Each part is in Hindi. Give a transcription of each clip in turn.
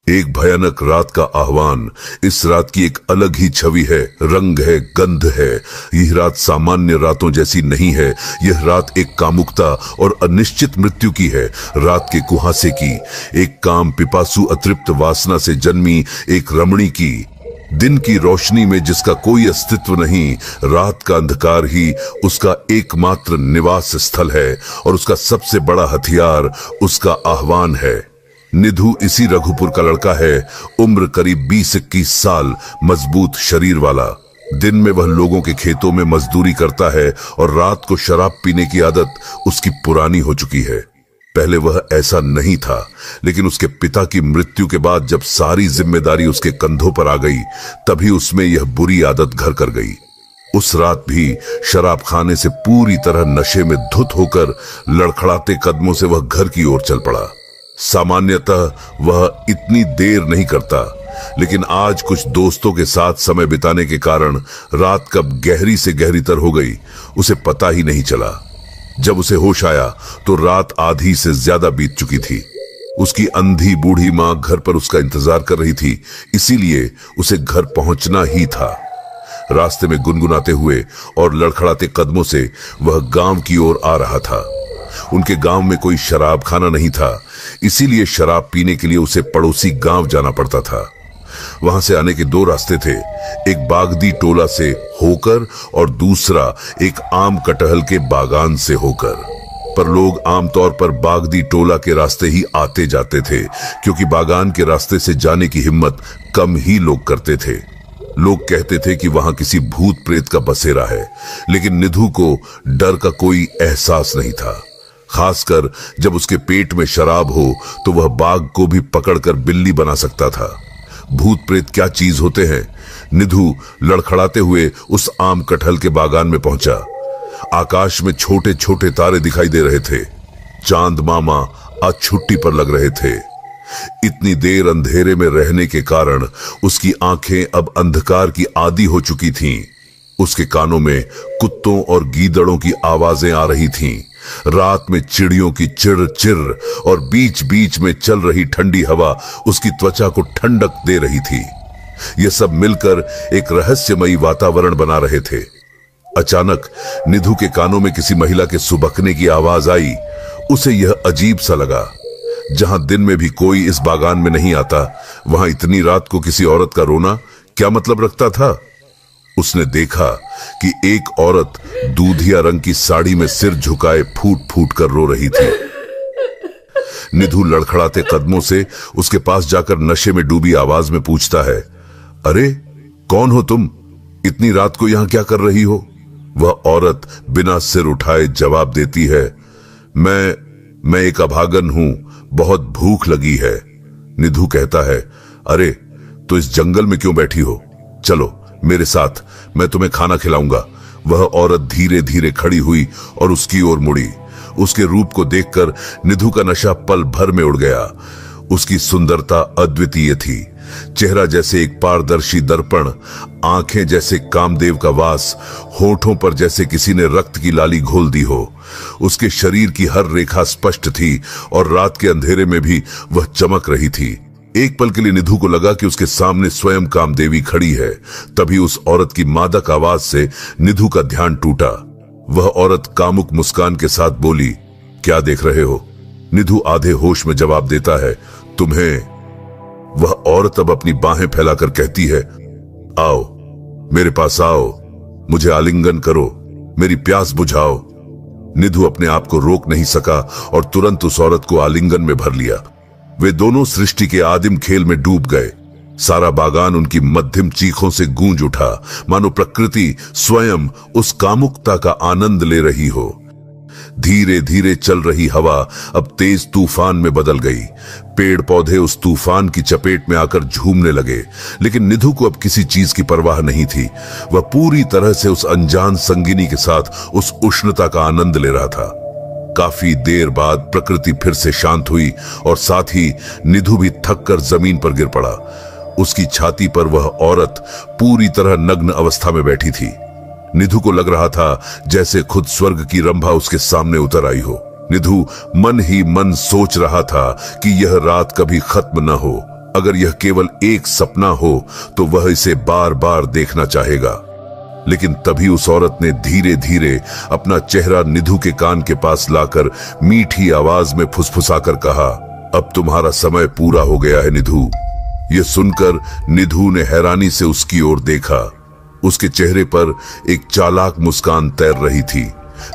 एक भयानक रात का आह्वान। इस रात की एक अलग ही छवि है, रंग है, गंध है। यह रात सामान्य रातों जैसी नहीं है। यह रात एक कामुकता और अनिश्चित मृत्यु की है, रात के कुहासे की, एक काम पिपासु अतृप्त वासना से जन्मी एक रमणी की, दिन की रोशनी में जिसका कोई अस्तित्व नहीं। रात का अंधकार ही उसका एकमात्र निवास स्थल है और उसका सबसे बड़ा हथियार उसका आह्वान है। निधु इसी रघुपुर का लड़का है, उम्र करीब 20-21 साल, मजबूत शरीर वाला। दिन में वह लोगों के खेतों में मजदूरी करता है और रात को शराब पीने की आदत उसकी पुरानी हो चुकी है। पहले वह ऐसा नहीं था, लेकिन उसके पिता की मृत्यु के बाद जब सारी जिम्मेदारी उसके कंधों पर आ गई, तभी उसमें यह बुरी आदत घर कर गई। उस रात भी शराब खाने से पूरी तरह नशे में धुत होकर लड़खड़ाते कदमों से वह घर की ओर चल पड़ा। सामान्यतः वह इतनी देर नहीं करता, लेकिन आज कुछ दोस्तों के साथ समय बिताने के कारण रात कब गहरी से गहरी तर हो गई उसे पता ही नहीं चला। जब उसे होश आया तो रात आधी से ज्यादा बीत चुकी थी। उसकी अंधी बूढ़ी मां घर पर उसका इंतजार कर रही थी, इसीलिए उसे घर पहुंचना ही था। रास्ते में गुनगुनाते हुए और लड़खड़ाते कदमों से वह गांव की ओर आ रहा था। उनके गांव में कोई शराब खाना नहीं था, इसीलिए शराब पीने के लिए उसे पड़ोसी गांव जाना पड़ता था। वहां से आने के दो रास्ते थे, एक बागदी टोला से होकर और दूसरा एक आम कटहल के बागान से होकर। पर लोग आमतौर पर बागदी टोला के रास्ते ही आते जाते थे, क्योंकि बागान के रास्ते से जाने की हिम्मत कम ही लोग करते थे। लोग कहते थे कि वहां किसी भूत प्रेत का बसेरा है, लेकिन निधु को डर का कोई एहसास नहीं था। खासकर जब उसके पेट में शराब हो तो वह बाघ को भी पकड़कर बिल्ली बना सकता था। भूत प्रेत क्या चीज होते हैं? निधु लड़खड़ाते हुए उस आम कटहल के बागान में पहुंचा। आकाश में छोटे छोटे तारे दिखाई दे रहे थे। चांद मामा आज छुट्टी पर लग रहे थे। इतनी देर अंधेरे में रहने के कारण उसकी आंखें अब अंधकार की आदी हो चुकी थीं। उसके कानों में कुत्तों और गीदड़ों की आवाजें आ रही थीं। रात में चिड़ियों की चिर चिर और बीच बीच में चल रही ठंडी हवा उसकी त्वचा को ठंडक दे रही थी। ये सब मिलकर एक रहस्यमयी वातावरण बना रहे थे। अचानक निधु के कानों में किसी महिला के सुबकने की आवाज आई। उसे यह अजीब सा लगा। जहां दिन में भी कोई इस बागान में नहीं आता, वहां इतनी रात को किसी औरत का रोना क्या मतलब रखता था? उसने देखा कि एक औरत दूधिया रंग की साड़ी में सिर झुकाए फूट फूट कर रो रही थी। निधु लड़खड़ाते कदमों से उसके पास जाकर नशे में डूबी आवाज में पूछता है, अरे कौन हो तुम? इतनी रात को यहां क्या कर रही हो? वह औरत बिना सिर उठाए जवाब देती है, मैं एक अभागन हूं, बहुत भूख लगी है। निधु कहता है, अरे तो इस जंगल में क्यों बैठी हो? चलो मेरे साथ, मैं तुम्हें खाना खिलाऊंगा। वह औरत धीरे धीरे खड़ी हुई और उसकी ओर मुड़ी। उसके रूप को देखकर निधु का नशा पल भर में उड़ गया। उसकी सुंदरता अद्वितीय थी। चेहरा जैसे एक पारदर्शी दर्पण, आंखें जैसे कामदेव का वास, होठों पर जैसे किसी ने रक्त की लाली घोल दी हो। उसके शरीर की हर रेखा स्पष्ट थी और रात के अंधेरे में भी वह चमक रही थी। एक पल के लिए निधु को लगा कि उसके सामने स्वयं कामदेवी खड़ी है। तभी उस औरत की मादक आवाज से निधु का ध्यान टूटा। वह औरत कामुक मुस्कान के साथ बोली, क्या देख रहे हो? निधु आधे होश में जवाब देता है, तुम्हें। वह औरत अब अपनी बाहें फैलाकर कहती है, आओ मेरे पास आओ, मुझे आलिंगन करो, मेरी प्यास बुझाओ। निधु अपने आप को रोक नहीं सका और तुरंत उस औरत को आलिंगन में भर लिया। वे दोनों सृष्टि के आदिम खेल में डूब गए। सारा बागान उनकी मध्यम चीखों से गूंज उठा, मानो प्रकृति स्वयं उस कामुकता का आनंद ले रही हो। धीरे धीरे चल रही हवा अब तेज तूफान में बदल गई। पेड़ पौधे उस तूफान की चपेट में आकर झूमने लगे, लेकिन निधु को अब किसी चीज की परवाह नहीं थी। वह पूरी तरह से उस अनजान संगिनी के साथ उस उष्णता का आनंद ले रहा था। काफी देर बाद प्रकृति फिर से शांत हुई और साथ ही निधु भी थक कर जमीन पर गिर पड़ा। उसकी छाती पर वह औरत पूरी तरह नग्न अवस्था में बैठी थी। निधु को लग रहा था जैसे खुद स्वर्ग की रंभा उसके सामने उतर आई हो। निधु मन ही मन सोच रहा था कि यह रात कभी खत्म न हो, अगर यह केवल एक सपना हो तो वह इसे बार बार देखना चाहेगा। लेकिन तभी उस औरत ने धीरे धीरे अपना चेहरा निधु के कान के पास लाकर मीठी आवाज में फुसफुसाकर कहा, अब तुम्हारा समय पूरा हो गया है निधु। यह सुनकर निधु ने हैरानी से उसकी ओर देखा। उसके चेहरे पर एक चालाक मुस्कान तैर रही थी।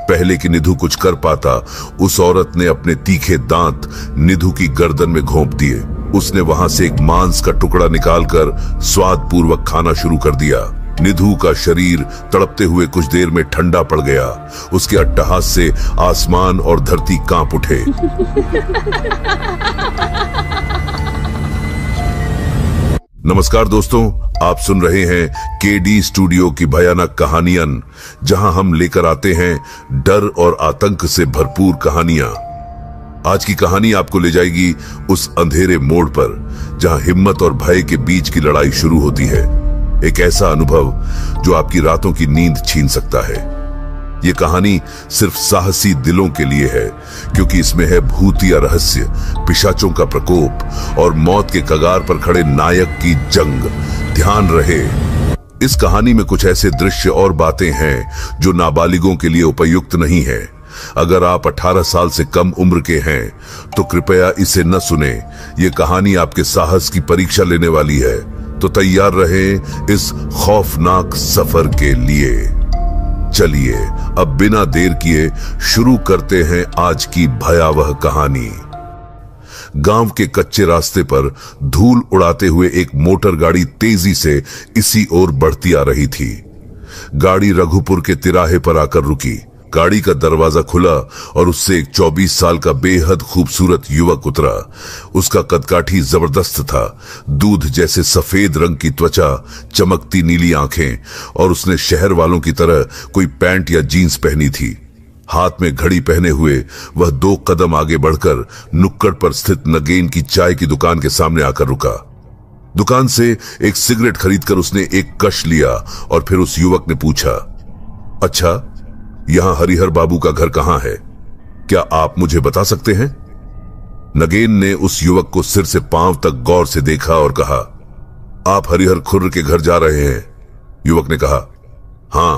पहले कि निधु कुछ कर पाता, उस औरत ने अपने तीखे दांत निधु की गर्दन में घोंप दिए। उसने वहां से एक मांस का टुकड़ा निकालकर स्वाद पूर्वक खाना शुरू कर दिया। निधु का शरीर तड़पते हुए कुछ देर में ठंडा पड़ गया। उसके अट्टहास से आसमान और धरती कांप उठे। नमस्कार दोस्तों, आप सुन रहे हैं केडी स्टूडियो की भयानक कहानियां, जहां हम लेकर आते हैं डर और आतंक से भरपूर कहानियां। आज की कहानी आपको ले जाएगी उस अंधेरे मोड़ पर जहां हिम्मत और भय के बीच की लड़ाई शुरू होती है। एक ऐसा अनुभव जो आपकी रातों की नींद छीन सकता है। ये कहानी सिर्फ साहसी दिलों के लिए है, क्योंकि इसमें है भूतिया रहस्य, पिशाचों का प्रकोप और मौत के कगार पर खड़े नायक की जंग। ध्यान रहे, इस कहानी में कुछ ऐसे दृश्य और बातें हैं जो नाबालिगों के लिए उपयुक्त नहीं है। अगर आप 18 साल से कम उम्र के हैं तो कृपया इसे न सुने। ये कहानी आपके साहस की परीक्षा लेने वाली है, तो तैयार रहें इस खौफनाक सफर के लिए। चलिए अब बिना देर किए शुरू करते हैं आज की भयावह कहानी। गांव के कच्चे रास्ते पर धूल उड़ाते हुए एक मोटर गाड़ी तेजी से इसी ओर बढ़ती आ रही थी। गाड़ी रघुपुर के तिराहे पर आकर रुकी। गाड़ी का दरवाजा खुला और उससे एक 24 साल का बेहद खूबसूरत युवक उतरा। उसका कदकाठी जबरदस्त था, दूध जैसे सफेद रंग की त्वचा, चमकती नीली आंखें, और उसने शहर वालों की तरह कोई पैंट या जीन्स पहनी थी। हाथ में घड़ी पहने हुए वह 2 कदम आगे बढ़कर नुक्कड़ पर स्थित नगेन की चाय की दुकान के सामने आकर रुका। दुकान से एक सिगरेट खरीदकर उसने एक कश लिया और फिर उस युवक ने पूछा, अच्छा, यहां हरिहर बाबू का घर कहां है? क्या आप मुझे बता सकते हैं? नगेन ने उस युवक को सिर से पांव तक गौर से देखा और कहा, आप हरिहर खुर्र के घर जा रहे हैं? युवक ने कहा, हां,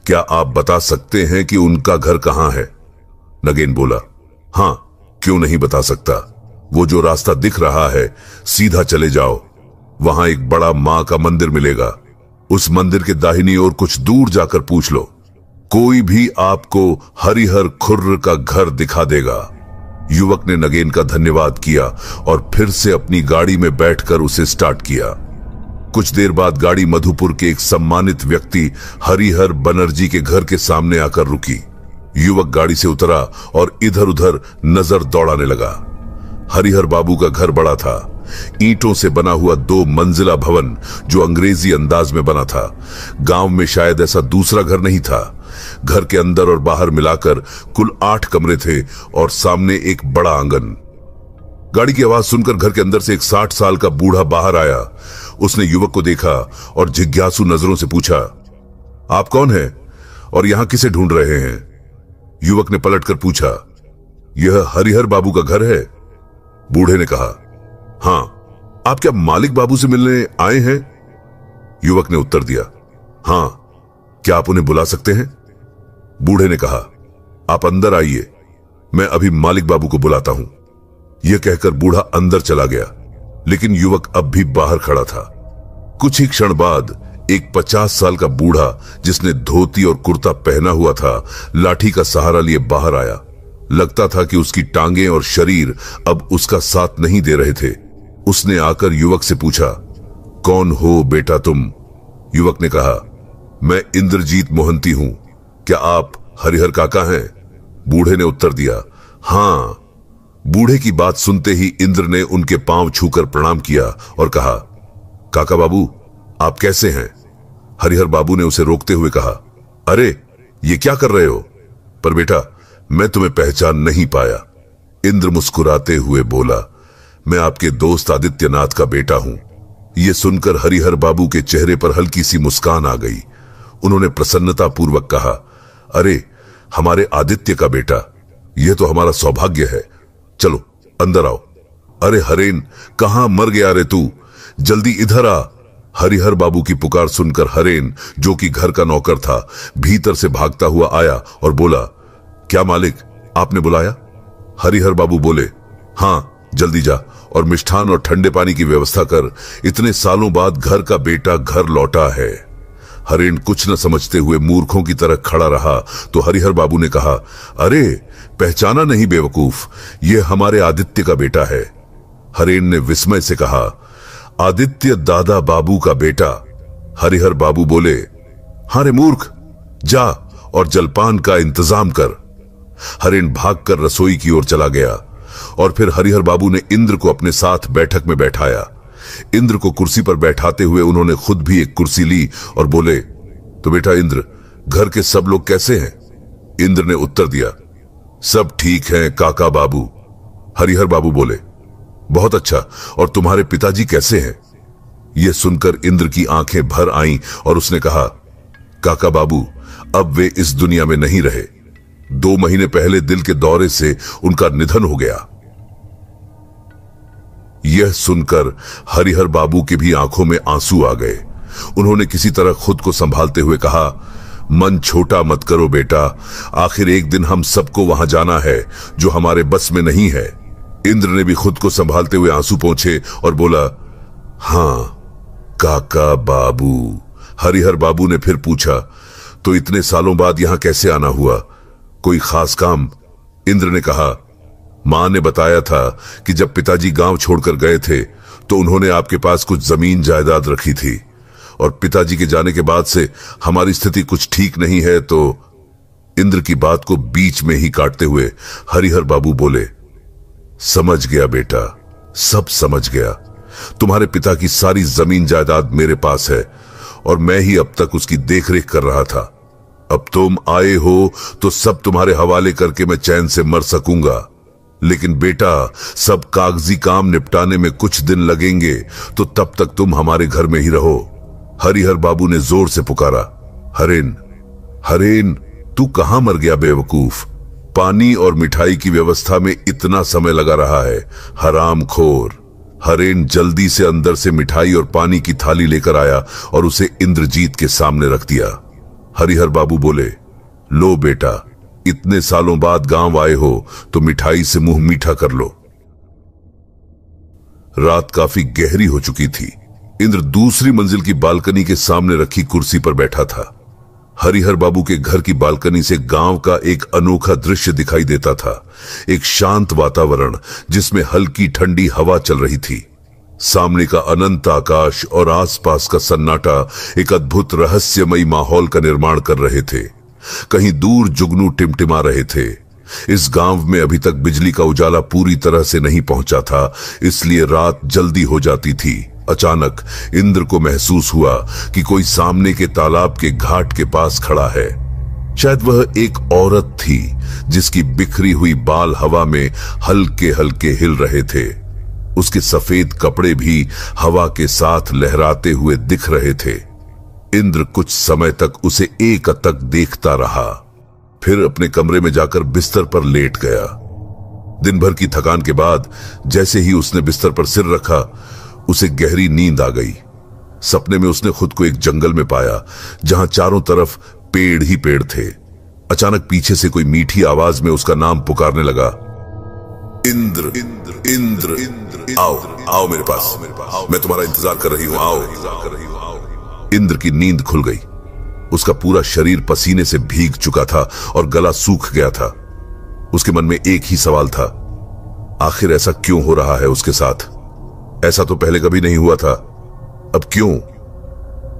क्या आप बता सकते हैं कि उनका घर कहां है? नगेन बोला, हां, क्यों नहीं बता सकता। वो जो रास्ता दिख रहा है, सीधा चले जाओ, वहां एक बड़ा मां का मंदिर मिलेगा। उस मंदिर के दाहिनी ओर कुछ दूर जाकर पूछ लो, कोई भी आपको हरिहर खुर्र का घर दिखा देगा। युवक ने नगेन का धन्यवाद किया और फिर से अपनी गाड़ी में बैठकर उसे स्टार्ट किया। कुछ देर बाद गाड़ी मधुपुर के एक सम्मानित व्यक्ति हरिहर बनर्जी के घर के सामने आकर रुकी। युवक गाड़ी से उतरा और इधर उधर नजर दौड़ाने लगा। हरिहर बाबू का घर बड़ा था, ईंटों से बना हुआ 2 मंजिला भवन जो अंग्रेजी अंदाज में बना था। गांव में शायद ऐसा दूसरा घर नहीं था। घर के अंदर और बाहर मिलाकर कुल 8 कमरे थे और सामने एक बड़ा आंगन। गाड़ी की आवाज सुनकर घर के अंदर से एक 60 साल का बूढ़ा बाहर आया। उसने युवक को देखा और जिज्ञासु नजरों से पूछा, आप कौन हैं और यहां किसे ढूंढ रहे हैं? युवक ने पलटकर पूछा, यह हरिहर बाबू का घर है? बूढ़े ने कहा, हां, आप क्या मालिक बाबू से मिलने आए हैं? युवक ने उत्तर दिया, हां, क्या आप उन्हें बुला सकते हैं? बूढ़े ने कहा, आप अंदर आइए, मैं अभी मालिक बाबू को बुलाता हूं। यह कहकर बूढ़ा अंदर चला गया, लेकिन युवक अब भी बाहर खड़ा था। कुछ ही क्षण बाद एक 50 साल का बूढ़ा, जिसने धोती और कुर्ता पहना हुआ था, लाठी का सहारा लिए बाहर आया। लगता था कि उसकी टांगें और शरीर अब उसका साथ नहीं दे रहे थे। उसने आकर युवक से पूछा, कौन हो बेटा तुम? युवक ने कहा, मैं इंद्रजीत मोहंती हूं, क्या आप हरिहर काका हैं? बूढ़े ने उत्तर दिया, हां। बूढ़े की बात सुनते ही इंद्र ने उनके पांव छूकर प्रणाम किया और कहा, काका बाबू, आप कैसे हैं? हरिहर बाबू ने उसे रोकते हुए कहा, अरे ये क्या कर रहे हो? पर बेटा, मैं तुम्हें पहचान नहीं पाया। इंद्र मुस्कुराते हुए बोला, मैं आपके दोस्त आदित्यनाथ का बेटा हूं। यह सुनकर हरिहर बाबू के चेहरे पर हल्की सी मुस्कान आ गई। उन्होंने प्रसन्नता पूर्वक कहा, अरे हमारे आदित्य का बेटा, यह तो हमारा सौभाग्य है। चलो अंदर आओ। अरे हरेन, कहां मर गया रे तू? जल्दी इधर आ। हरिहर बाबू की पुकार सुनकर हरेन, जो कि घर का नौकर था, भीतर से भागता हुआ आया और बोला, क्या मालिक, आपने बुलाया? हरिहर बाबू बोले, हां, जल्दी जा और मिष्ठान और ठंडे पानी की व्यवस्था कर। इतने सालों बाद घर का बेटा घर लौटा है। हरेन कुछ न समझते हुए मूर्खों की तरह खड़ा रहा तो हरिहर बाबू ने कहा, अरे पहचाना नहीं बेवकूफ, ये हमारे आदित्य का बेटा है। हरेन ने विस्मय से कहा, आदित्य दादा बाबू का बेटा? हरिहर बाबू बोले, हां रे मूर्ख, जा और जलपान का इंतजाम कर। हरेन भागकर रसोई की ओर चला गया और फिर हरिहर बाबू ने इंद्र को अपने साथ बैठक में बैठाया। इंद्र को कुर्सी पर बैठाते हुए उन्होंने खुद भी एक कुर्सी ली और बोले, तो बेटा इंद्र, घर के सब लोग कैसे हैं? इंद्र ने उत्तर दिया, सब ठीक हैं काका बाबू। हरिहर बाबू बोले, बहुत अच्छा, और तुम्हारे पिताजी कैसे हैं? यह सुनकर इंद्र की आंखें भर आईं और उसने कहा, काका बाबू अब वे इस दुनिया में नहीं रहे। 2 महीने पहले दिल के दौरे से उनका निधन हो गया। यह सुनकर हरिहर बाबू की भी आंखों में आंसू आ गए। उन्होंने किसी तरह खुद को संभालते हुए कहा, मन छोटा मत करो बेटा, आखिर एक दिन हम सबको वहां जाना है जो हमारे बस में नहीं है। इंद्र ने भी खुद को संभालते हुए आंसू पोंछे और बोला, हां काका बाबू। हरिहर बाबू ने फिर पूछा, तो इतने सालों बाद यहां कैसे आना हुआ? कोई खास काम? इंद्र ने कहा, मां ने बताया था कि जब पिताजी गांव छोड़कर गए थे तो उन्होंने आपके पास कुछ जमीन जायदाद रखी थी और पिताजी के जाने के बाद से हमारी स्थिति कुछ ठीक नहीं है। तो इंद्र की बात को बीच में ही काटते हुए हरिहर बाबू बोले, समझ गया बेटा, सब समझ गया। तुम्हारे पिता की सारी जमीन जायदाद मेरे पास है और मैं ही अब तक उसकी देखरेख कर रहा था। अब तुम आए हो तो सब तुम्हारे हवाले करके मैं चैन से मर सकूंगा। लेकिन बेटा, सब कागजी काम निपटाने में कुछ दिन लगेंगे, तो तब तक तुम हमारे घर में ही रहो। हरिहर बाबू ने जोर से पुकारा, हरेन, हरेन, तू कहां मर गया बेवकूफ? पानी और मिठाई की व्यवस्था में इतना समय लगा रहा है, हरामखोर। हरेन जल्दी से अंदर से मिठाई और पानी की थाली लेकर आया और उसे इंद्रजीत के सामने रख दिया। हरिहर बाबू बोले, लो बेटा, इतने सालों बाद गांव आए हो तो मिठाई से मुंह मीठा कर लो। रात काफी गहरी हो चुकी थी। इंद्र दूसरी मंजिल की बालकनी के सामने रखी कुर्सी पर बैठा था। हरिहर बाबू के घर की बालकनी से गांव का एक अनोखा दृश्य दिखाई देता था। एक शांत वातावरण जिसमें हल्की ठंडी हवा चल रही थी। सामने का अनंत आकाश और आसपास का सन्नाटा एक अद्भुत रहस्यमयी माहौल का निर्माण कर रहे थे। कहीं दूर जुगनू टिमटिमा रहे थे। इस गांव में अभी तक बिजली का उजाला पूरी तरह से नहीं पहुंचा था, इसलिए रात जल्दी हो जाती थी। अचानक इंद्र को महसूस हुआ कि कोई सामने के तालाब के घाट के पास खड़ा है। शायद वह एक औरत थी जिसकी बिखरी हुई बाल हवा में हल्के हल्के हिल रहे थे। उसके सफेद कपड़े भी हवा के साथ लहराते हुए दिख रहे थे। इंद्र कुछ समय तक उसे एकटक देखता रहा, फिर अपने कमरे में जाकर बिस्तर पर लेट गया। दिन भर की थकान के बाद जैसे ही उसने बिस्तर पर सिर रखा, उसे गहरी नींद आ गई। सपने में उसने खुद को एक जंगल में पाया जहां चारों तरफ पेड़ ही पेड़ थे। अचानक पीछे से कोई मीठी आवाज में उसका नाम पुकारने लगा, इंद्र, इंद्र, इंद्र, इंद्र, आओ, आओ मेरे पास, मैं तुम्हारा इंतजार कर रही हूं, आओ। इंद्र की नींद खुल गई। उसका पूरा शरीर पसीने से भीग चुका था और गला सूख गया था। उसके मन में एक ही सवाल था, आखिर ऐसा क्यों हो रहा है उसके साथ? ऐसा तो पहले कभी नहीं हुआ था, अब क्यों?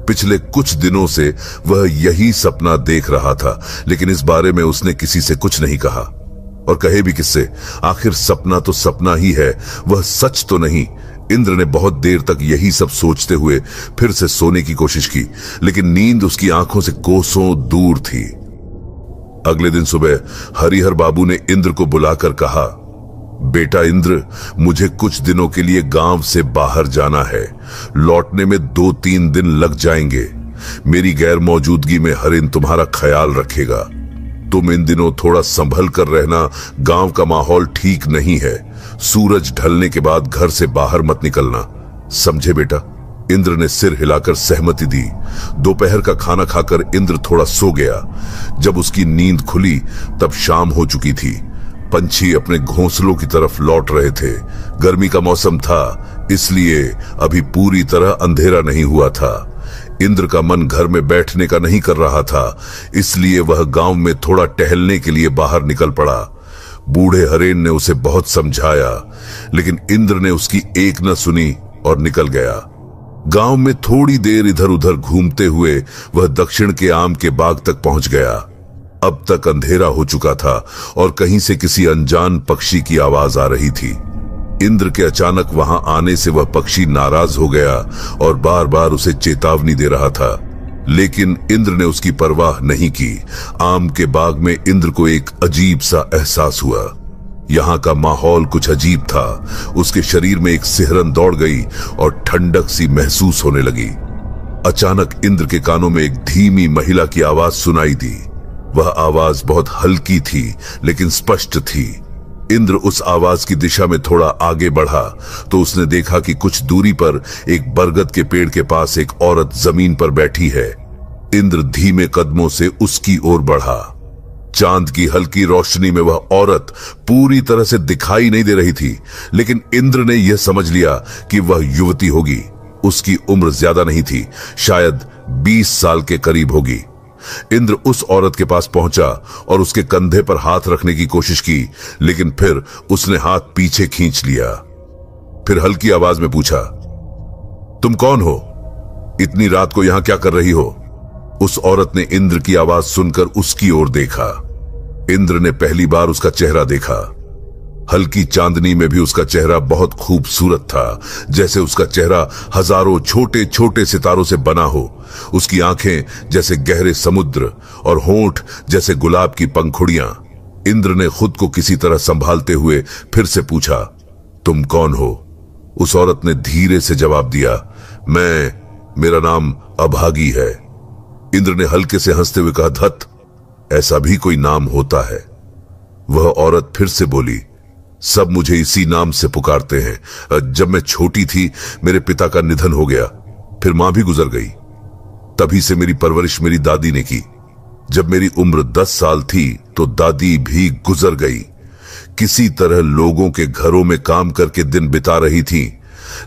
पिछले कुछ दिनों से वह यही सपना देख रहा था, लेकिन इस बारे में उसने किसी से कुछ नहीं कहा। और कहे भी किससे? आखिर सपना तो सपना ही है, वह सच तो नहीं। इंद्र ने बहुत देर तक यही सब सोचते हुए फिर से सोने की कोशिश की, लेकिन नींद उसकी आंखों से कोसों दूर थी। अगले दिन सुबह हरिहर बाबू ने इंद्र को बुलाकर कहा, बेटा इंद्र, मुझे कुछ दिनों के लिए गांव से बाहर जाना है। लौटने में 2-3 दिन लग जाएंगे। मेरी गैर मौजूदगी में हरिन तुम्हारा ख्याल रखेगा। तुम इन दिनों थोड़ा संभल कर रहना, गांव का माहौल ठीक नहीं है। सूरज ढलने के बाद घर से बाहर मत निकलना, समझे बेटा? इंद्र ने सिर हिलाकर सहमति दी। दोपहर का खाना खाकर इंद्र थोड़ा सो गया। जब उसकी नींद खुली तब शाम हो चुकी थी। पंछी अपने घोंसलों की तरफ लौट रहे थे। गर्मी का मौसम था, इसलिए अभी पूरी तरह अंधेरा नहीं हुआ था। इंद्र का मन घर में बैठने का नहीं कर रहा था, इसलिए वह गांव में थोड़ा टहलने के लिए बाहर निकल पड़ा। बूढ़े हरेन ने उसे बहुत समझाया, लेकिन इंद्र ने उसकी एक न सुनी और निकल गया। गांव में थोड़ी देर इधर उधर घूमते हुए वह दक्षिण के आम के बाग तक पहुंच गया। अब तक अंधेरा हो चुका था और कहीं से किसी अनजान पक्षी की आवाज आ रही थी। इंद्र के अचानक वहां आने से वह पक्षी नाराज हो गया और बार बार उसे चेतावनी दे रहा था, लेकिन इंद्र ने उसकी परवाह नहीं की। आम के बाग में इंद्र को एक अजीब सा एहसास हुआ। यहाँ का माहौल कुछ अजीब था। उसके शरीर में एक सिहरन दौड़ गई और ठंडक सी महसूस होने लगी। अचानक इंद्र के कानों में एक धीमी महिला की आवाज सुनाई दी। वह आवाज बहुत हल्की थी लेकिन स्पष्ट थी। इंद्र उस आवाज की दिशा में थोड़ा आगे बढ़ा तो उसने देखा कि कुछ दूरी पर एक बरगद के पेड़ के पास एक औरत जमीन पर बैठी है। इंद्र धीमे कदमों से उसकी ओर बढ़ा। चांद की हल्की रोशनी में वह औरत पूरी तरह से दिखाई नहीं दे रही थी, लेकिन इंद्र ने यह समझ लिया कि वह युवती होगी। उसकी उम्र ज्यादा नहीं थी, शायद 20 साल के करीब होगी। इंद्र उस औरत के पास पहुंचा और उसके कंधे पर हाथ रखने की कोशिश की, लेकिन फिर उसने हाथ पीछे खींच लिया। फिर हल्की आवाज में पूछा, तुम कौन हो? इतनी रात को यहां क्या कर रही हो? उस औरत ने इंद्र की आवाज सुनकर उसकी ओर देखा। इंद्र ने पहली बार उसका चेहरा देखा। हल्की चांदनी में भी उसका चेहरा बहुत खूबसूरत था, जैसे उसका चेहरा हजारों छोटे छोटे सितारों से बना हो। उसकी आंखें जैसे गहरे समुद्र और होंठ जैसे गुलाब की पंखुड़ियां। इंद्र ने खुद को किसी तरह संभालते हुए फिर से पूछा, तुम कौन हो? उस औरत ने धीरे से जवाब दिया, मेरा नाम अभागी है। इंद्र ने हल्के से हंसते हुए कहा, धत, ऐसा भी कोई नाम होता है? वह औरत फिर से बोली, सब मुझे इसी नाम से पुकारते हैं। जब मैं छोटी थी मेरे पिता का निधन हो गया, फिर मां भी गुजर गई। तभी से मेरी परवरिश मेरी दादी ने की। जब मेरी उम्र 10 साल थी तो दादी भी गुजर गई। किसी तरह लोगों के घरों में काम करके दिन बिता रही थी,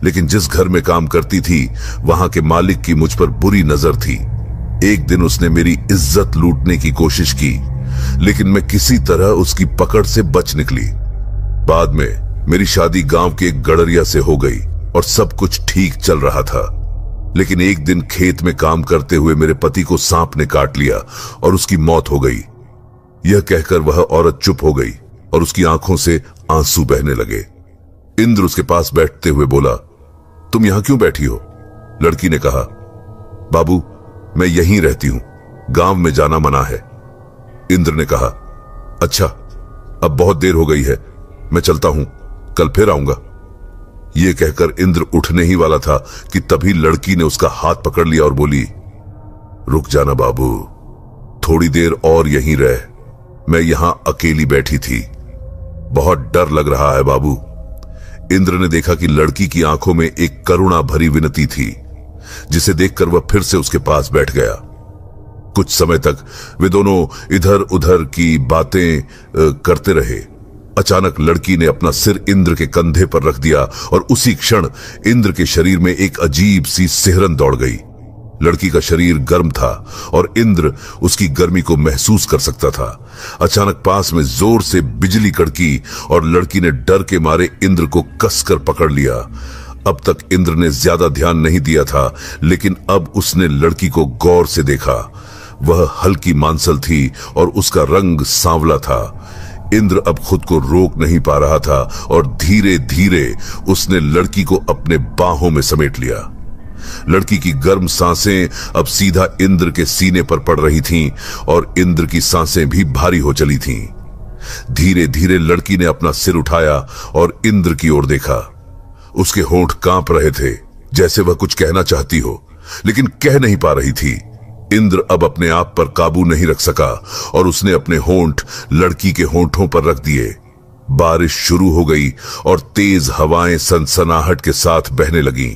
लेकिन जिस घर में काम करती थी वहां के मालिक की मुझ पर बुरी नजर थी। एक दिन उसने मेरी इज्जत लूटने की कोशिश की, लेकिन मैं किसी तरह उसकी पकड़ से बच निकली। बाद में मेरी शादी गांव के एक गड़रिया से हो गई और सब कुछ ठीक चल रहा था। लेकिन एक दिन खेत में काम करते हुए मेरे पति को सांप ने काट लिया और उसकी मौत हो गई। यह कहकर वह औरत चुप हो गई और उसकी आंखों से आंसू बहने लगे। इंद्र उसके पास बैठते हुए बोला, तुम यहां क्यों बैठी हो? लड़की ने कहा, बाबू, मैं यहीं रहती हूं, गांव में जाना मना है। इंद्र ने कहा, अच्छा, अब बहुत देर हो गई है, मैं चलता हूं, कल फिर आऊंगा। यह कहकर इंद्र उठने ही वाला था कि तभी लड़की ने उसका हाथ पकड़ लिया और बोली, रुक जाना बाबू, थोड़ी देर और यहीं रह, मैं यहां अकेली बैठी थी, बहुत डर लग रहा है बाबू। इंद्र ने देखा कि लड़की की आंखों में एक करुणा भरी विनती थी, जिसे देखकर वह फिर से उसके पास बैठ गया। कुछ समय तक वे दोनों इधर उधर की बातें करते रहे। अचानक लड़की ने अपना सिर इंद्र के कंधे पर रख दिया और उसी क्षण इंद्र के शरीर में एक अजीब सी सिहरन दौड़ गई। लड़की का शरीर गर्म था और इंद्र उसकी गर्मी को महसूस कर सकता था। अचानक पास में जोर से बिजली कड़की और लड़की ने डर के मारे इंद्र को कसकर पकड़ लिया। अब तक इंद्र ने ज्यादा ध्यान नहीं दिया था, लेकिन अब उसने लड़की को गौर से देखा। वह हल्की मांसल थी और उसका रंग सांवला था। इंद्र अब खुद को रोक नहीं पा रहा था और धीरे धीरे उसने लड़की को अपने बाहों में समेट लिया। लड़की की गर्म सांसें अब सीधा इंद्र के सीने पर पड़ रही थीं और इंद्र की सांसें भी भारी हो चली थीं। धीरे धीरे लड़की ने अपना सिर उठाया और इंद्र की ओर देखा। उसके होंठ कांप रहे थे, जैसे वह कुछ कहना चाहती हो, लेकिन कह नहीं पा रही थी। इंद्र अब अपने आप पर काबू नहीं रख सका और उसने अपने होंठ लड़की के होंठों पर रख दिए। बारिश शुरू हो गई और तेज हवाएं सनसनाहट के साथ बहने लगीं।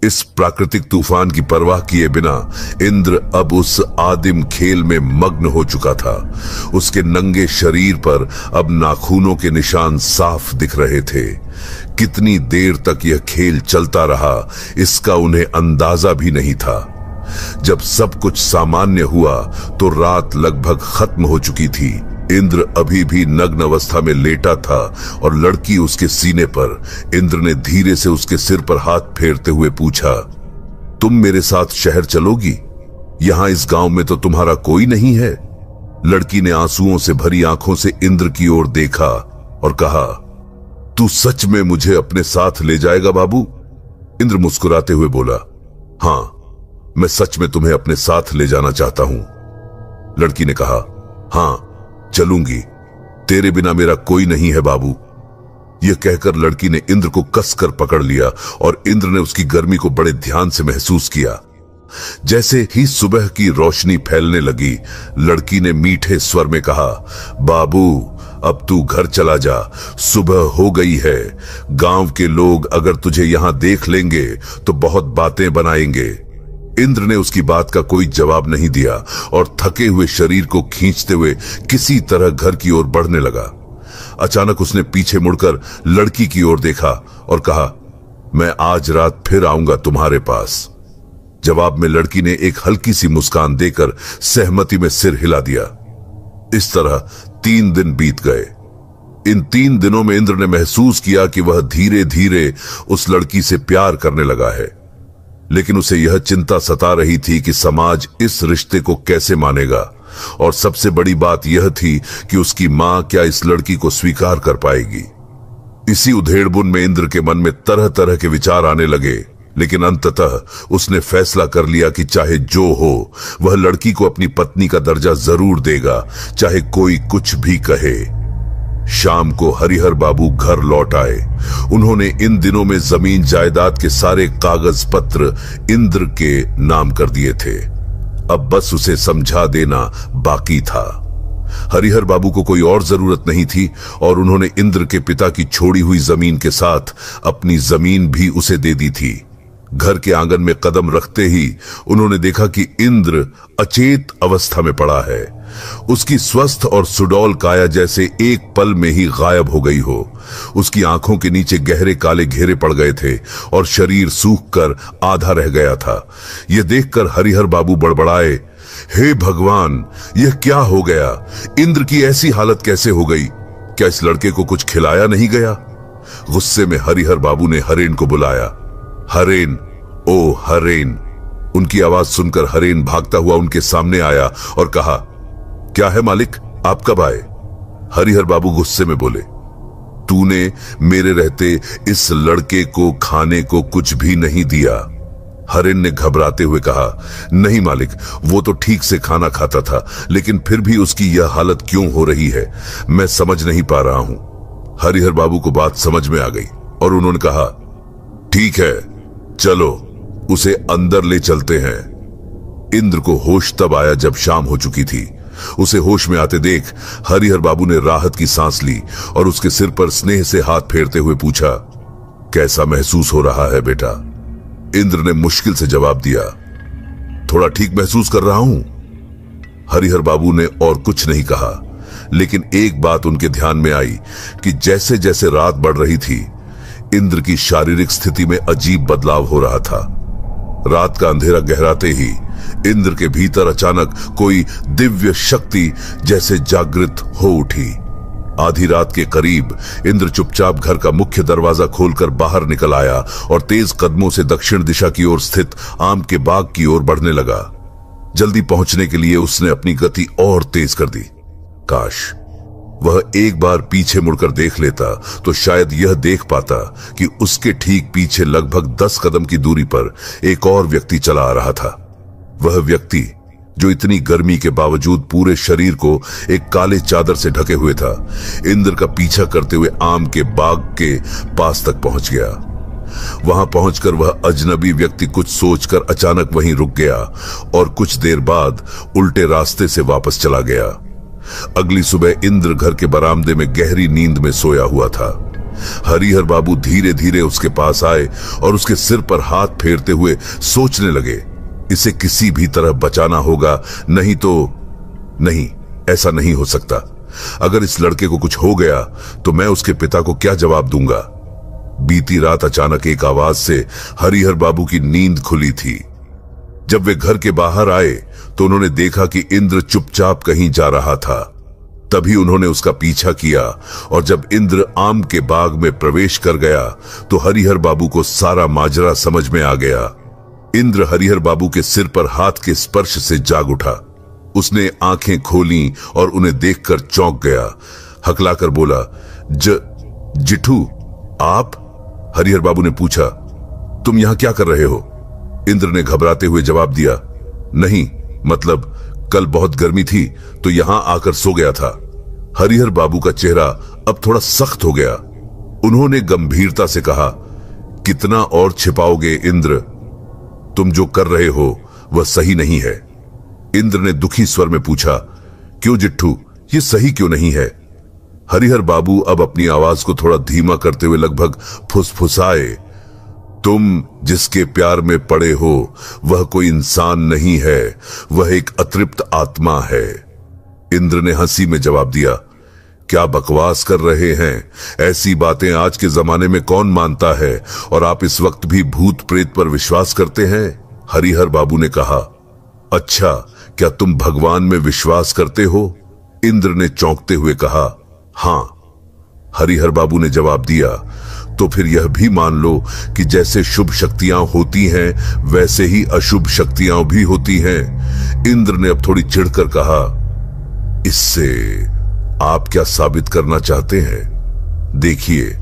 इस प्राकृतिक तूफान की परवाह किए बिना इंद्र अब उस आदिम खेल में मग्न हो चुका था। उसके नंगे शरीर पर अब नाखूनों के निशान साफ दिख रहे थे। कितनी देर तक यह खेल चलता रहा, इसका उन्हें अंदाजा भी नहीं था। जब सब कुछ सामान्य हुआ तो रात लगभग खत्म हो चुकी थी। इंद्र अभी भी नग्न अवस्था में लेटा था और लड़की उसके सीने पर। इंद्र ने धीरे से उसके सिर पर हाथ फेरते हुए पूछा, तुम मेरे साथ शहर चलोगी? यहां इस गांव में तो तुम्हारा कोई नहीं है। लड़की ने आंसुओं से भरी आंखों से इंद्र की ओर देखा और कहा, तू सच में मुझे अपने साथ ले जाएगा बाबू? इंद्र मुस्कुराते हुए बोला, हां, मैं सच में तुम्हें अपने साथ ले जाना चाहता हूं। लड़की ने कहा, हां चलूंगी, तेरे बिना मेरा कोई नहीं है बाबू। यह कहकर लड़की ने इंद्र को कसकर पकड़ लिया और इंद्र ने उसकी गर्मी को बड़े ध्यान से महसूस किया। जैसे ही सुबह की रोशनी फैलने लगी, लड़की ने मीठे स्वर में कहा, बाबू अब तू घर चला जा, सुबह हो गई है। गांव के लोग अगर तुझे यहां देख लेंगे तो बहुत बातें बनाएंगे। इंद्र ने उसकी बात का कोई जवाब नहीं दिया और थके हुए शरीर को खींचते हुए किसी तरह घर की ओर बढ़ने लगा। अचानक उसने पीछे मुड़कर लड़की की ओर देखा और कहा, मैं आज रात फिर आऊंगा तुम्हारे पास। जवाब में लड़की ने एक हल्की सी मुस्कान देकर सहमति में सिर हिला दिया। इस तरह 3 दिन बीत गए। इन 3 दिनों में इंद्र ने महसूस किया कि वह धीरे धीरे उस लड़की से प्यार करने लगा है, लेकिन उसे यह चिंता सता रही थी कि समाज इस रिश्ते को कैसे मानेगा। और सबसे बड़ी बात यह थी कि उसकी मां क्या इस लड़की को स्वीकार कर पाएगी। इसी उधेड़बुन में इंद्र के मन में तरह तरह के विचार आने लगे, लेकिन अंततः उसने फैसला कर लिया कि चाहे जो हो, वह लड़की को अपनी पत्नी का दर्जा जरूर देगा, चाहे कोई कुछ भी कहे। शाम को हरिहर बाबू घर लौट आए। उन्होंने इन दिनों में जमीन जायदाद के सारे कागज पत्र इंद्र के नाम कर दिए थे। अब बस उसे समझा देना बाकी था। हरिहर बाबू को कोई और जरूरत नहीं थी और उन्होंने इंद्र के पिता की छोड़ी हुई जमीन के साथ अपनी जमीन भी उसे दे दी थी। घर के आंगन में कदम रखते ही उन्होंने देखा कि इंद्र अचेत अवस्था में पड़ा है। उसकी स्वस्थ और सुडौल काया जैसे एक पल में ही गायब हो गई हो। उसकी आंखों के नीचे गहरे काले घेरे पड़ गए थे और शरीर सूखकर आधा रह गया था। यह देखकर हरिहर बाबू बड़बड़ाए, हे भगवान, यह क्या हो गया? इंद्र की ऐसी हालत कैसे हो गई? क्या इस लड़के को कुछ खिलाया नहीं गया? गुस्से में हरिहर बाबू ने हरेन को बुलाया। हरेन, ओ हरेन। उनकी आवाज सुनकर हरेन भागता हुआ उनके सामने आया और कहा, क्या है मालिक, आप कब आए? हरिहर बाबू गुस्से में बोले, तूने मेरे रहते इस लड़के को खाने को कुछ भी नहीं दिया। हरेन ने घबराते हुए कहा, नहीं मालिक, वो तो ठीक से खाना खाता था, लेकिन फिर भी उसकी यह हालत क्यों हो रही है, मैं समझ नहीं पा रहा हूं। हरिहर बाबू को बात समझ में आ गई और उन्होंने कहा, ठीक है, चलो उसे अंदर ले चलते हैं। इंद्र को होश तब आया जब शाम हो चुकी थी। उसे होश में आते देख हरिहर बाबू ने राहत की सांस ली और उसके सिर पर स्नेह से हाथ फेरते हुए पूछा, कैसा महसूस हो रहा है बेटा? इंद्र ने मुश्किल से जवाब दिया, थोड़ा ठीक महसूस कर रहा हूं। हरिहर बाबू ने और कुछ नहीं कहा, लेकिन एक बात उनके ध्यान में आई कि जैसे जैसे रात बढ़ रही थी, इंद्र की शारीरिक स्थिति में अजीब बदलाव हो रहा था। रात का अंधेरा गहराते ही इंद्र के भीतर अचानक कोई दिव्य शक्ति जैसे जागृत हो उठी। आधी रात के करीब इंद्र चुपचाप घर का मुख्य दरवाजा खोलकर बाहर निकल आया और तेज कदमों से दक्षिण दिशा की ओर स्थित आम के बाग की ओर बढ़ने लगा। जल्दी पहुंचने के लिए उसने अपनी गति और तेज कर दी। काश वह एक बार पीछे मुड़कर देख लेता तो शायद यह देख पाता कि उसके ठीक पीछे लगभग 10 कदम की दूरी पर एक और व्यक्ति चला आ रहा था। वह व्यक्ति जो इतनी गर्मी के बावजूद पूरे शरीर को एक काले चादर से ढके हुए था, इंद्र का पीछा करते हुए आम के बाग के पास तक पहुंच गया। वहां पहुंचकर वह अजनबी व्यक्ति कुछ सोचकर अचानक वहीं रुक गया और कुछ देर बाद उल्टे रास्ते से वापस चला गया। अगली सुबह इंद्र घर के बरामदे में गहरी नींद में सोया हुआ था। हरिहर बाबू धीरे धीरे उसके पास आए और उसके सिर पर हाथ फेरते हुए सोचने लगे, इसे किसी भी तरह बचाना होगा, नहीं तो नहीं, ऐसा नहीं हो सकता। अगर इस लड़के को कुछ हो गया तो मैं उसके पिता को क्या जवाब दूंगा। बीती रात अचानक एक आवाज से हरिहर बाबू की नींद खुली थी। जब वे घर के बाहर आए तो उन्होंने देखा कि इंद्र चुपचाप कहीं जा रहा था। तभी उन्होंने उसका पीछा किया और जब इंद्र आम के बाग में प्रवेश कर गया तो हरिहर बाबू को सारा माजरा समझ में आ गया। इंद्र हरिहर बाबू के सिर पर हाथ के स्पर्श से जाग उठा। उसने आंखें खोली और उन्हें देखकर चौंक गया। हकलाकर बोला, जिठू आप? हरिहर बाबू ने पूछा, तुम यहां क्या कर रहे हो? इंद्र ने घबराते हुए जवाब दिया, नहीं, मतलब कल बहुत गर्मी थी तो यहां आकर सो गया था। हरिहर बाबू का चेहरा अब थोड़ा सख्त हो गया। उन्होंने गंभीरता से कहा, कितना और छिपाओगे इंद्र? तुम जो कर रहे हो वह सही नहीं है। इंद्र ने दुखी स्वर में पूछा, क्यों जिट्ठू, ये सही क्यों नहीं है? हरिहर बाबू अब अपनी आवाज को थोड़ा धीमा करते हुए लगभग फुसफुसाए, तुम जिसके प्यार में पड़े हो वह कोई इंसान नहीं है, वह एक अतृप्त आत्मा है। इंद्र ने हंसी में जवाब दिया, क्या बकवास कर रहे हैं? ऐसी बातें आज के जमाने में कौन मानता है, और आप इस वक्त भी भूत प्रेत पर विश्वास करते हैं? हरिहर बाबू ने कहा, अच्छा, क्या तुम भगवान में विश्वास करते हो? इंद्र ने चौंकते हुए कहा, हां। हरिहर बाबू ने जवाब दिया, तो फिर यह भी मान लो कि जैसे शुभ शक्तियां होती हैं वैसे ही अशुभ शक्तियां भी होती हैं। इंद्र ने अब थोड़ी चिढ़कर कहा, इससे आप क्या साबित करना चाहते हैं? देखिए,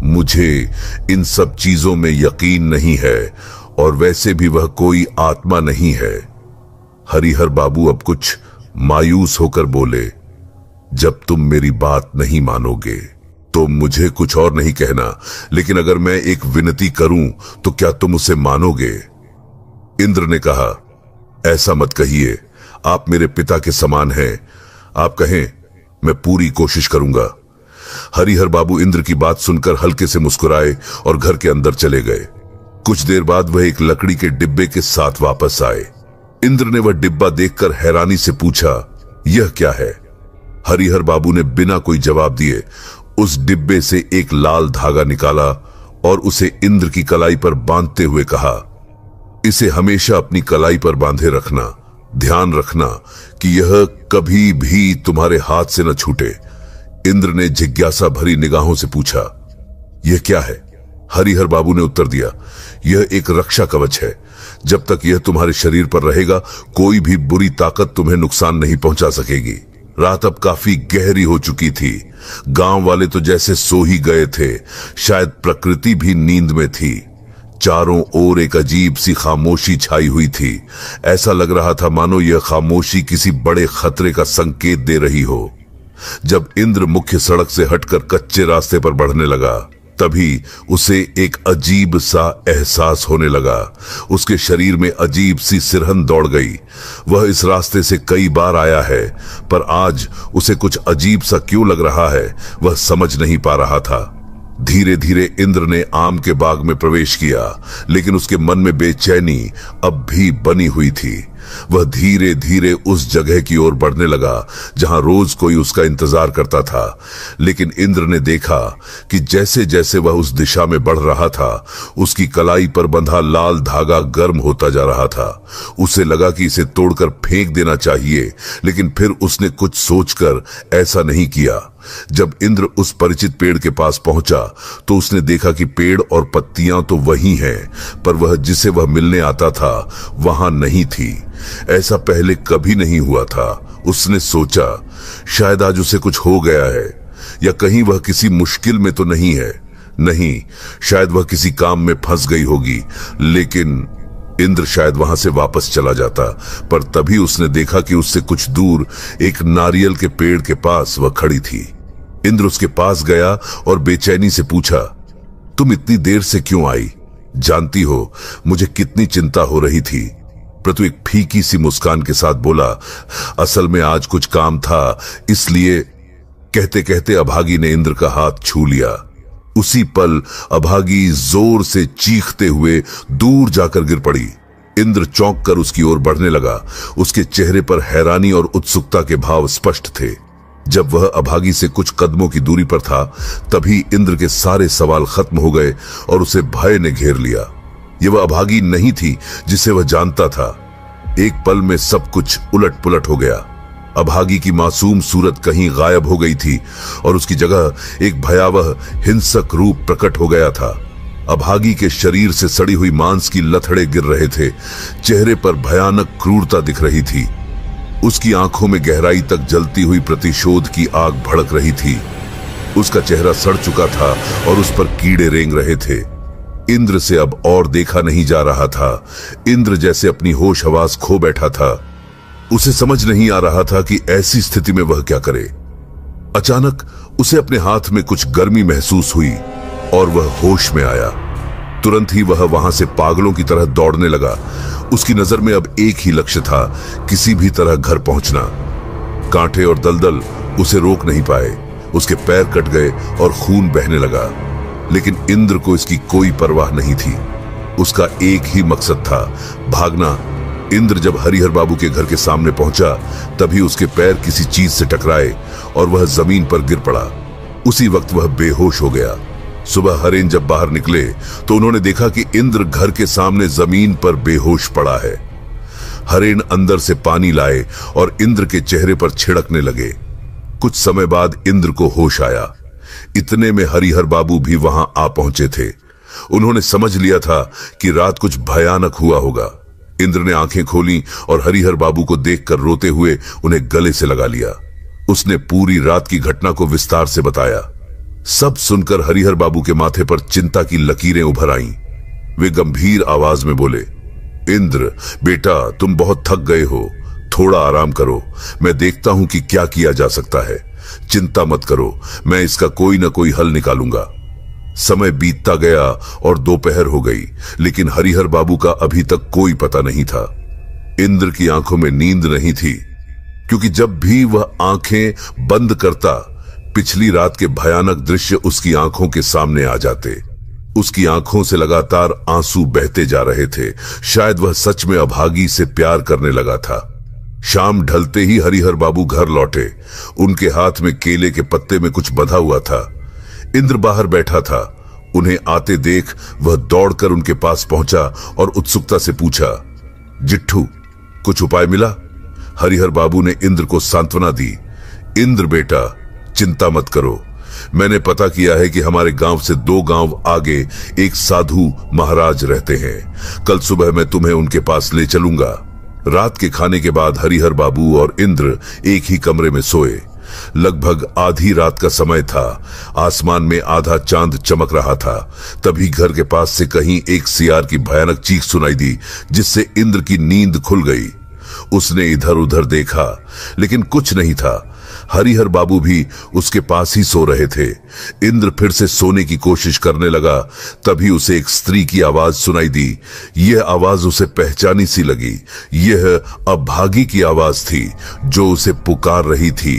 मुझे इन सब चीजों में यकीन नहीं है और वैसे भी वह कोई आत्मा नहीं है। हरिहर बाबू अब कुछ मायूस होकर बोले, जब तुम मेरी बात नहीं मानोगे तो मुझे कुछ और नहीं कहना, लेकिन अगर मैं एक विनती करूं तो क्या तुम उसे मानोगे? इंद्र ने कहा, ऐसा मत कहिए, आप मेरे पिता के समान हैं। आप कहें, मैं पूरी कोशिश करूंगा। हरिहर बाबू इंद्र की बात सुनकर हल्के से मुस्कुराए और घर के अंदर चले गए। कुछ देर बाद वह एक लकड़ी के डिब्बे के साथ वापस आए। इंद्र ने वह डिब्बा देखकर हैरानी से पूछा, यह क्या है? हरिहर बाबू ने बिना कोई जवाब दिए उस डिब्बे से एक लाल धागा निकाला और उसे इंद्र की कलाई पर बांधते हुए कहा, इसे हमेशा अपनी कलाई पर बांधे रखना। ध्यान रखना कि यह कभी भी तुम्हारे हाथ से न छूटे। इंद्र ने जिज्ञासा भरी निगाहों से पूछा, यह क्या है? हरिहर बाबू ने उत्तर दिया, यह एक रक्षा कवच है। जब तक यह तुम्हारे शरीर पर रहेगा कोई भी बुरी ताकत तुम्हें नुकसान नहीं पहुंचा सकेगी। रात अब काफी गहरी हो चुकी थी। गांव वाले तो जैसे सो ही गए थे, शायद प्रकृति भी नींद में थी। चारों ओर एक अजीब सी खामोशी छाई हुई थी। ऐसा लग रहा था मानो यह खामोशी किसी बड़े खतरे का संकेत दे रही हो। जब इंद्र मुख्य सड़क से हटकर कच्चे रास्ते पर बढ़ने लगा तभी उसे एक अजीब सा एहसास होने लगा। उसके शरीर में अजीब सी सिरहन दौड़ गई। वह इस रास्ते से कई बार आया है, पर आज उसे कुछ अजीब सा क्यों लग रहा है वह समझ नहीं पा रहा था। धीरे धीरे इंद्र ने आम के बाग में प्रवेश किया, लेकिन उसके मन में बेचैनी अब भी बनी हुई थी। वह धीरे धीरे उस जगह की ओर बढ़ने लगा जहां रोज कोई उसका इंतजार करता था। लेकिन इंद्र ने देखा कि जैसे जैसे वह उस दिशा में बढ़ रहा था उसकी कलाई पर बंधा लाल धागा गर्म होता जा रहा था। उसे लगा कि इसे तोड़कर फेंक देना चाहिए, लेकिन फिर उसने कुछ सोचकर ऐसा नहीं किया। जब इंद्र उस परिचित पेड़ के पास पहुंचा तो उसने देखा कि पेड़ और पत्तियां तो वही हैं, पर वह जिसे वह मिलने आता था वहां नहीं थी। ऐसा पहले कभी नहीं हुआ था। उसने सोचा शायद आज उसे कुछ हो गया है, या कहीं वह किसी मुश्किल में तो नहीं है। नहीं, शायद वह किसी काम में फंस गई होगी। लेकिन इंद्र शायद वहां से वापस चला जाता, पर तभी उसने देखा कि उससे कुछ दूर एक नारियल के पेड़ के पास वह खड़ी थी। इंद्र उसके पास गया और बेचैनी से पूछा, तुम इतनी देर से क्यों आई? जानती हो मुझे कितनी चिंता हो रही थी। प्रतु एक फीकी सी मुस्कान के साथ बोला, असल में आज कुछ काम था, इसलिए। कहते कहते अभागी ने इंद्र का हाथ छू लिया। उसी पल अभागी जोर से चीखते हुए दूर जाकर गिर पड़ी। इंद्र चौंक कर उसकी ओर बढ़ने लगा। उसके चेहरे पर हैरानी और उत्सुकता के भाव स्पष्ट थे। जब वह अभागी से कुछ कदमों की दूरी पर था, तभी इंद्र के सारे सवाल खत्म हो गए और उसे भय ने घेर लिया। यह वह अभागी नहीं थी जिसे वह जानता था। एक पल में सब कुछ उलट पुलट हो गया। अभागी की मासूम सूरत कहीं गायब हो गई थी और उसकी जगह एक भयावह हिंसक रूप प्रकट हो गया था। अभागी के शरीर से सड़ी हुई मांस की लथड़े गिर रहे थे। चेहरे पर भयानक क्रूरता दिख रही थी। उसकी आंखों में गहराई तक जलती हुई प्रतिशोध की आग भड़क रही थी। उसका चेहरा सड़ चुका था और उस पर कीड़े रेंग रहे थे। इंद्र से अब और देखा नहीं जा रहा था। इंद्र जैसे अपनी होश हवास खो बैठा था। उसे समझ नहीं आ रहा था कि ऐसी स्थिति में वह क्या करे। अचानक उसे अपने हाथ में कुछ गर्मी महसूस हुई और वह होश में आया। तुरंत ही वह वहां से पागलों की तरह दौड़ने लगा। उसकी नजर में अब एक ही लक्ष्य था, किसी भी तरह घर पहुंचना। कांटे और दलदल उसे रोक नहीं पाए। उसके पैर कट गए और खून बहने लगा, लेकिन इंद्र को इसकी कोई परवाह नहीं थी। उसका एक ही मकसद था, भागना। इंद्र जब हरिहर बाबू के घर के सामने पहुंचा, तभी उसके पैर किसी चीज से टकराए और वह जमीन पर गिर पड़ा। उसी वक्त वह बेहोश हो गया। सुबह हरेन जब बाहर निकले तो उन्होंने देखा कि इंद्र घर के सामने जमीन पर बेहोश पड़ा है। हरेन अंदर से पानी लाए और इंद्र के चेहरे पर छिड़कने लगे। कुछ समय बाद इंद्र को होश आया। इतने में हरिहर बाबू भी वहां आ पहुंचे थे। उन्होंने समझ लिया था कि रात कुछ भयानक हुआ होगा। इंद्र ने आंखें खोली और हरिहर बाबू को देखकर रोते हुए उन्हें गले से लगा लिया। उसने पूरी रात की घटना को विस्तार से बताया। सब सुनकर हरिहर बाबू के माथे पर चिंता की लकीरें उभर आईं। वे गंभीर आवाज में बोले, इंद्र बेटा, तुम बहुत थक गए हो, थोड़ा आराम करो। मैं देखता हूं कि क्या किया जा सकता है। चिंता मत करो, मैं इसका कोई ना कोई हल निकालूंगा। समय बीतता गया और दोपहर हो गई, लेकिन हरिहर बाबू का अभी तक कोई पता नहीं था। इंद्र की आंखों में नींद नहीं थी, क्योंकि जब भी वह आंखें बंद करता, पिछली रात के भयानक दृश्य उसकी आंखों के सामने आ जाते। उसकी आंखों से लगातार आंसू बहते जा रहे थे। शायद वह सच में अभागी से प्यार करने लगा था। शाम ढलते ही हरिहर बाबू घर लौटे। उनके हाथ में केले के पत्ते में कुछ बंधा हुआ था। इंद्र बाहर बैठा था। उन्हें आते देख वह दौड़कर उनके पास पहुंचा और उत्सुकता से पूछा, जिट्ठू, कुछ उपाय मिला? हरिहर बाबू ने इंद्र को सांत्वना दी। इंद्र बेटा, चिंता मत करो। मैंने पता किया है कि हमारे गांव से 2 गांव आगे एक साधु महाराज रहते हैं। कल सुबह मैं तुम्हें उनके पास ले चलूंगा। रात के खाने के बाद हरिहर बाबू और इंद्र एक ही कमरे में सोए। लगभग आधी रात का समय था। आसमान में आधा चांद चमक रहा था। तभी घर के पास से कहीं एक सियार की भयानक चीख सुनाई दी, जिससे इंद्र की नींद खुल गई। उसने इधर उधर देखा, लेकिन कुछ नहीं था। हरिहर बाबू भी उसके पास ही सो रहे थे। इंद्र फिर से सोने की कोशिश करने लगा। तभी उसे एक स्त्री की आवाज सुनाई दी। यह आवाज उसे पहचानी सी लगी। यह अभागी की आवाज थी, जो उसे पुकार रही थी,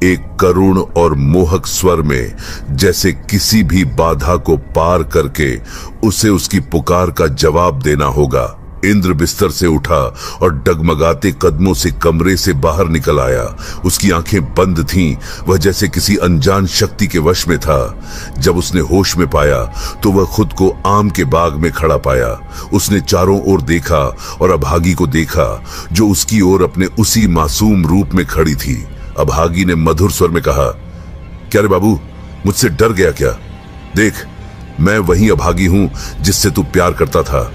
एक करुण और मोहक स्वर में, जैसे किसी भी बाधा को पार करके उसे उसकी पुकार का जवाब देना होगा। इंद्र बिस्तर से उठा और डगमगाते कदमों से कमरे से बाहर निकल आया। उसकी आंखें बंद थीं। वह जैसे किसी अनजान शक्ति के वश में था। जब उसने होश में पाया तो वह खुद को आम के बाग में खड़ा पाया। उसने चारों ओर देखा और अभागी को देखा, जो उसकी ओर अपने उसी मासूम रूप में खड़ी थी। अभागी ने मधुर स्वर में कहा, क्या रे बाबू, मुझसे डर गया क्या? देख, मैं वही अभागी हूं जिससे तू प्यार करता था।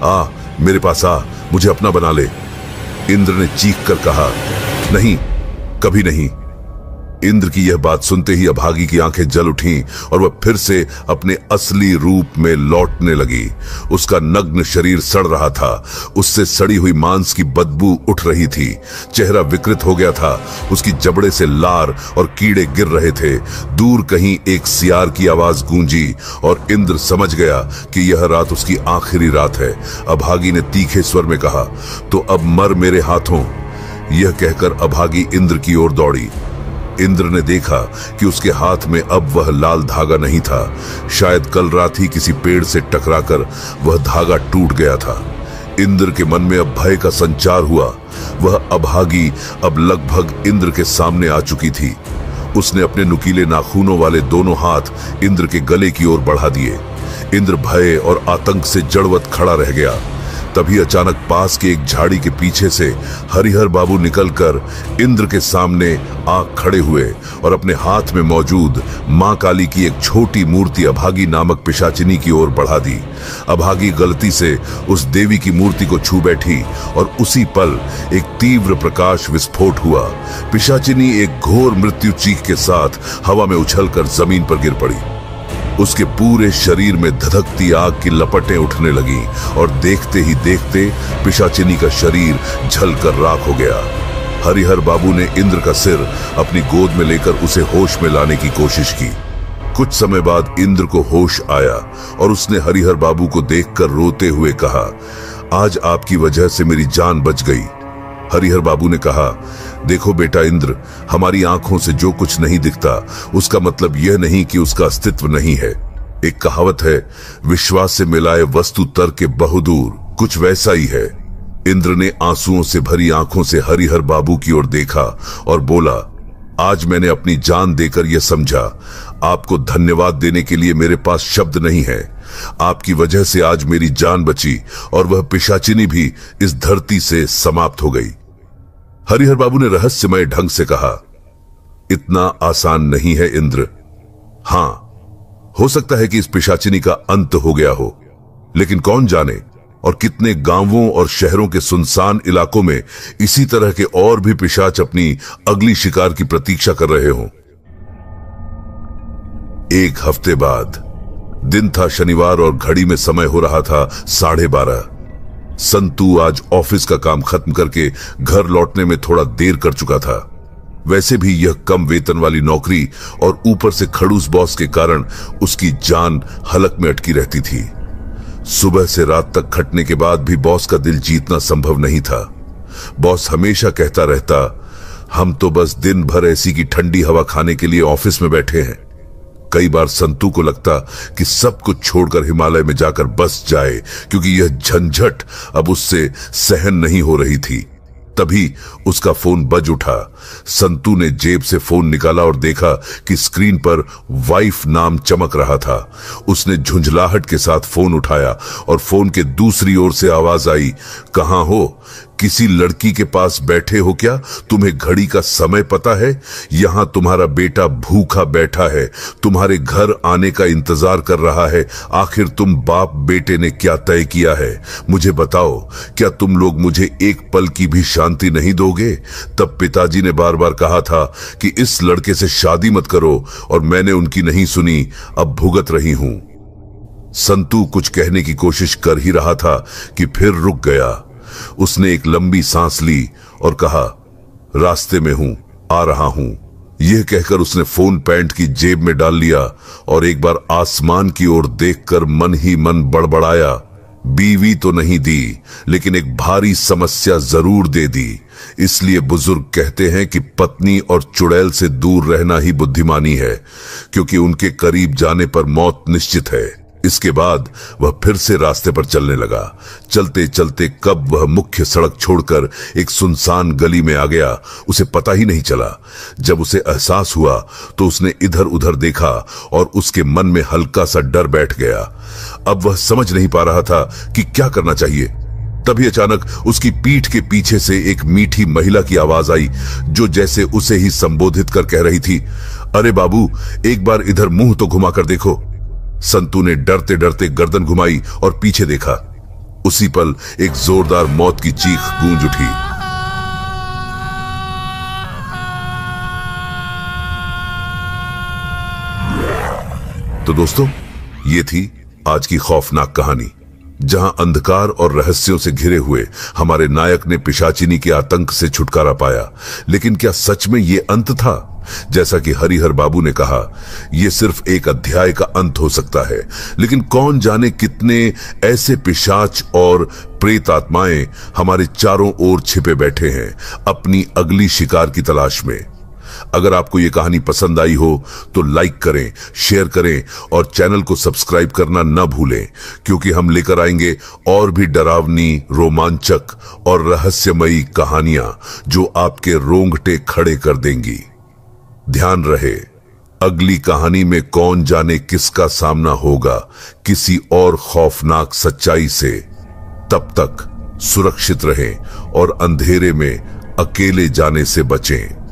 आ, मेरे पास आ, मुझे अपना बना ले। इंद्र ने चीख कर कहा, नहीं, कभी नहीं। इंद्र की यह बात सुनते ही अभागी की आंखें जल उठीं और वह फिर से अपने असली रूप में लौटने लगी। उसका नग्न शरीर सड़ रहा था, उससे सड़ी हुई मांस की बदबू उठ रही थी। चेहरा विकृत हो गया था, उसकी जबड़े से लार और कीड़े गिर रहे थे। दूर कहीं एक सियार की आवाज गूंजी और इंद्र समझ गया कि यह रात उसकी आखिरी रात है। अभागी ने तीखे स्वर में कहा, तो अब मर मेरे हाथों। यह कहकर अभागी इंद्र की ओर दौड़ी। इंद्र ने देखा कि उसके हाथ में अब वह लाल धागा नहीं था। शायद कल रात ही किसी पेड़ से टकराकर वह धागा टूट गया था। इंद्र के मन में अब भय का संचार हुआ। वह अभागी अब लगभग इंद्र के सामने आ चुकी थी। उसने अपने नुकीले नाखूनों वाले दोनों हाथ इंद्र के गले की ओर बढ़ा दिए। इंद्र भय और आतंक से जड़वत खड़ा रह गया। तभी अचानक पास के एक झाड़ी के पीछे से हरिहर बाबू निकलकर इंद्र के सामने आ खड़े हुए और अपने हाथ में मौजूद मां काली की एक छोटी मूर्ति अभागी नामक पिशाचिनी की ओर बढ़ा दी। अभागी गलती से उस देवी की मूर्ति को छू बैठी और उसी पल एक तीव्र प्रकाश विस्फोट हुआ। पिशाचिनी एक घोर मृत्यु चीख के साथ हवा में उछलकर जमीन पर गिर पड़ी। उसके पूरे शरीर में धधकती आग की लपटें उठने लगी और देखते ही देखते पिशाचिनी का शरीर जलकर राख हो गया। हरिहर बाबू ने इंद्र का सिर अपनी गोद में लेकर उसे होश में लाने की कोशिश की। कुछ समय बाद इंद्र को होश आया और उसने हरिहर बाबू को देखकर रोते हुए कहा, आज आपकी वजह से मेरी जान बच गई। हरिहर बाबू ने कहा, देखो बेटा इंद्र, हमारी आंखों से जो कुछ नहीं दिखता उसका मतलब यह नहीं कि उसका अस्तित्व नहीं है। एक कहावत है, विश्वास से मिलाए वस्तु तर्क के बहुदूर, कुछ वैसा ही है। इंद्र ने आंसुओं से भरी आंखों से हरिहर बाबू की ओर देखा और बोला, आज मैंने अपनी जान देकर यह समझा, आपको धन्यवाद देने के लिए मेरे पास शब्द नहीं है। आपकी वजह से आज मेरी जान बची और वह पिशाचिनी भी इस धरती से समाप्त हो गई। हरिहर बाबू ने रहस्यमय ढंग से कहा, इतना आसान नहीं है इंद्र। हां, हो सकता है कि इस पिशाचिनी का अंत हो गया हो, लेकिन कौन जाने और कितने गांवों और शहरों के सुनसान इलाकों में इसी तरह के और भी पिशाच अपनी अगली शिकार की प्रतीक्षा कर रहे हों। एक हफ्ते बाद दिन था शनिवार और घड़ी में समय हो रहा था 12:30। संतू आज ऑफिस का काम खत्म करके घर लौटने में थोड़ा देर कर चुका था। वैसे भी यह कम वेतन वाली नौकरी और ऊपर से खड़ूस बॉस के कारण उसकी जान हलक में अटकी रहती थी। सुबह से रात तक खटने के बाद भी बॉस का दिल जीतना संभव नहीं था। बॉस हमेशा कहता रहता, हम तो बस दिन भर ऐसी की ठंडी हवा खाने के लिए ऑफिस में बैठे हैं। कई बार संतू को लगता कि सब कुछ छोड़कर हिमालय में जाकर बस जाए, क्योंकि यह झंझट अब उससे सहन नहीं हो रही थी। तभी उसका फोन बज उठा। संतू ने जेब से फोन निकाला और देखा कि स्क्रीन पर वाइफ नाम चमक रहा था। उसने झुंझलाहट के साथ फोन उठाया और फोन के दूसरी ओर से आवाज आई, कहां हो? किसी लड़की के पास बैठे हो क्या? तुम्हें घड़ी का समय पता है? यहां तुम्हारा बेटा भूखा बैठा है, तुम्हारे घर आने का इंतजार कर रहा है। आखिर तुम बाप बेटे ने क्या तय किया है? मुझे बताओ, क्या तुम लोग मुझे एक पल की भी शांति नहीं दोगे? तब पिताजी ने बार बार कहा था कि इस लड़के से शादी मत करो और मैंने उनकी नहीं सुनी, अब भुगत रही हूं। संतू कुछ कहने की कोशिश कर ही रहा था कि फिर रुक गया। उसने एक लंबी सांस ली और कहा, रास्ते में हूं, आ रहा हूं। यह कहकर उसने फोन पैंट की जेब में डाल लिया और एक बार आसमान की ओर देखकर मन ही मन बड़बड़ाया, बीवी तो नहीं दी, लेकिन एक भारी समस्या जरूर दे दी। इसलिए बुजुर्ग कहते हैं कि पत्नी और चुड़ैल से दूर रहना ही बुद्धिमानी है, क्योंकि उनके करीब जाने पर मौत निश्चित है। इसके बाद वह फिर से रास्ते पर चलने लगा। चलते चलते कब वह मुख्य सड़क छोड़कर एक सुनसान गली में आ गया, उसे पता ही नहीं चला। जब उसे एहसास हुआ तो उसने इधर उधर देखा और उसके मन में हल्का सा डर बैठ गया। अब वह समझ नहीं पा रहा था कि क्या करना चाहिए। तभी अचानक उसकी पीठ के पीछे से एक मीठी महिला की आवाज आई, जो जैसे उसे ही संबोधित कर कह रही थी, अरे बाबू, एक बार इधर मुंह तो घुमा कर देखो। संतू ने डरते डरते गर्दन घुमाई और पीछे देखा। उसी पल एक जोरदार मौत की चीख गूंज उठी। तो दोस्तों, ये थी आज की खौफनाक कहानी, जहां अंधकार और रहस्यों से घिरे हुए हमारे नायक ने पिशाचिनी के आतंक से छुटकारा पाया। लेकिन क्या सच में ये अंत था? जैसा कि हरिहर बाबू ने कहा, यह सिर्फ एक अध्याय का अंत हो सकता है, लेकिन कौन जाने कितने ऐसे पिशाच और प्रेत आत्माएं हमारे चारों ओर छिपे बैठे हैं अपनी अगली शिकार की तलाश में। अगर आपको यह कहानी पसंद आई हो तो लाइक करें, शेयर करें और चैनल को सब्सक्राइब करना न भूलें, क्योंकि हम लेकर आएंगे और भी डरावनी, रोमांचक और रहस्यमयी कहानियां जो आपके रोंगटे खड़े कर देंगी। ध्यान रहे, अगली कहानी में कौन जाने किसका सामना होगा किसी और खौफनाक सच्चाई से। तब तक सुरक्षित रहें और अंधेरे में अकेले जाने से बचें।